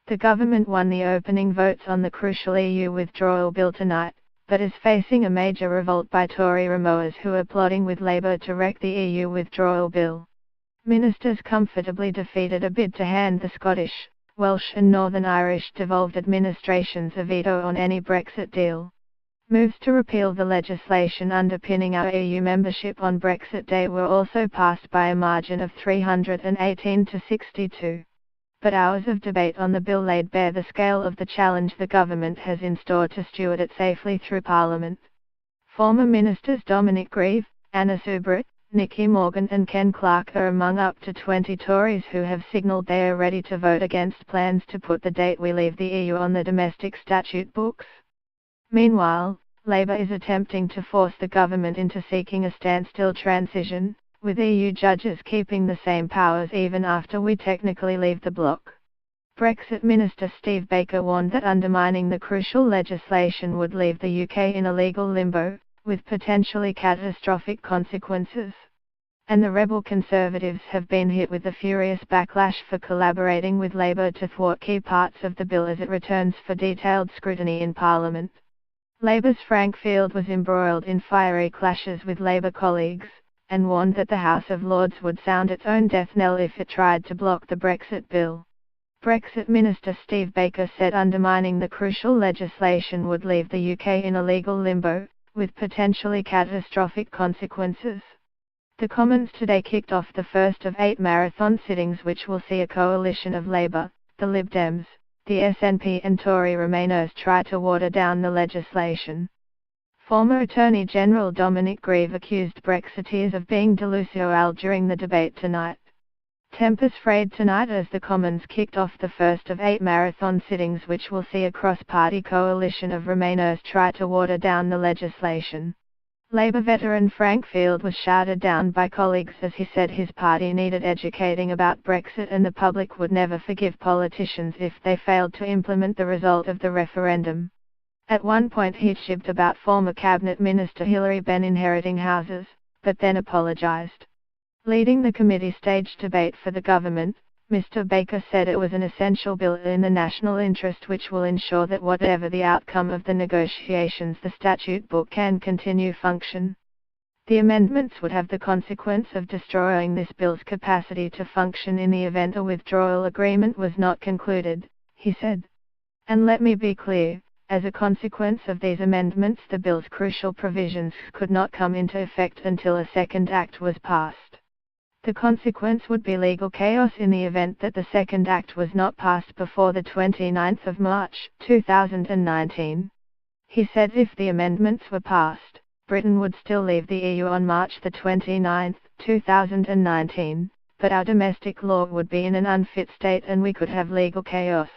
The government won the opening votes on the crucial EU Withdrawal Bill tonight, but is facing a major revolt by Tory Remoaners who are plotting with Labour to wreck the EU Withdrawal Bill. Ministers comfortably defeated a bid to hand the Scottish, Welsh and Northern Irish devolved administrations a veto on any Brexit deal. Moves to repeal the legislation underpinning our EU membership on Brexit Day were also passed by a margin of 318 to 62. But hours of debate on the bill laid bare the scale of the challenge the government has in store to steward it safely through Parliament. Former Ministers Dominic Grieve, Anna Soubry, Nicky Morgan and Ken Clark are among up to 20 Tories who have signalled they are ready to vote against plans to put the date we leave the EU on the domestic statute books. Meanwhile, Labour is attempting to force the government into seeking a standstill transition, with EU judges keeping the same powers even after we technically leave the bloc. Brexit Minister Steve Baker warned that undermining the crucial legislation would leave the UK in a legal limbo, with potentially catastrophic consequences. And the rebel Conservatives have been hit with a furious backlash for collaborating with Labour to thwart key parts of the bill as it returns for detailed scrutiny in Parliament. Labour's Frank Field was embroiled in fiery clashes with Labour colleagues, and warned that the House of Lords would sound its own death knell if it tried to block the Brexit bill. Brexit Minister Steve Baker said undermining the crucial legislation would leave the UK in a legal limbo, with potentially catastrophic consequences. The Commons today kicked off the first of 8 marathon sittings which will see a coalition of Labour, the Lib Dems, the SNP and Tory Remainers try to water down the legislation. Former Attorney General Dominic Grieve accused Brexiteers of being delusional during the debate tonight. Tempers frayed tonight as the Commons kicked off the first of 8 marathon sittings which will see a cross-party coalition of Remainers try to water down the legislation. Labour veteran Frank Field was shouted down by colleagues as he said his party needed educating about Brexit and the public would never forgive politicians if they failed to implement the result of the referendum. At one point he jibbed about former Cabinet Minister Hilary Benn inheriting houses, but then apologised. Leading the committee staged debate for the government, Mr. Baker said it was an essential bill in the national interest which will ensure that whatever the outcome of the negotiations the statute book can continue function. The amendments would have the consequence of destroying this bill's capacity to function in the event a withdrawal agreement was not concluded, he said. And let me be clear, as a consequence of these amendments the bill's crucial provisions could not come into effect until a second act was passed. The consequence would be legal chaos in the event that the second act was not passed before the 29th of March, 2019. He said if the amendments were passed, Britain would still leave the EU on March the 29th, 2019, but our domestic law would be in an unfit state and we could have legal chaos.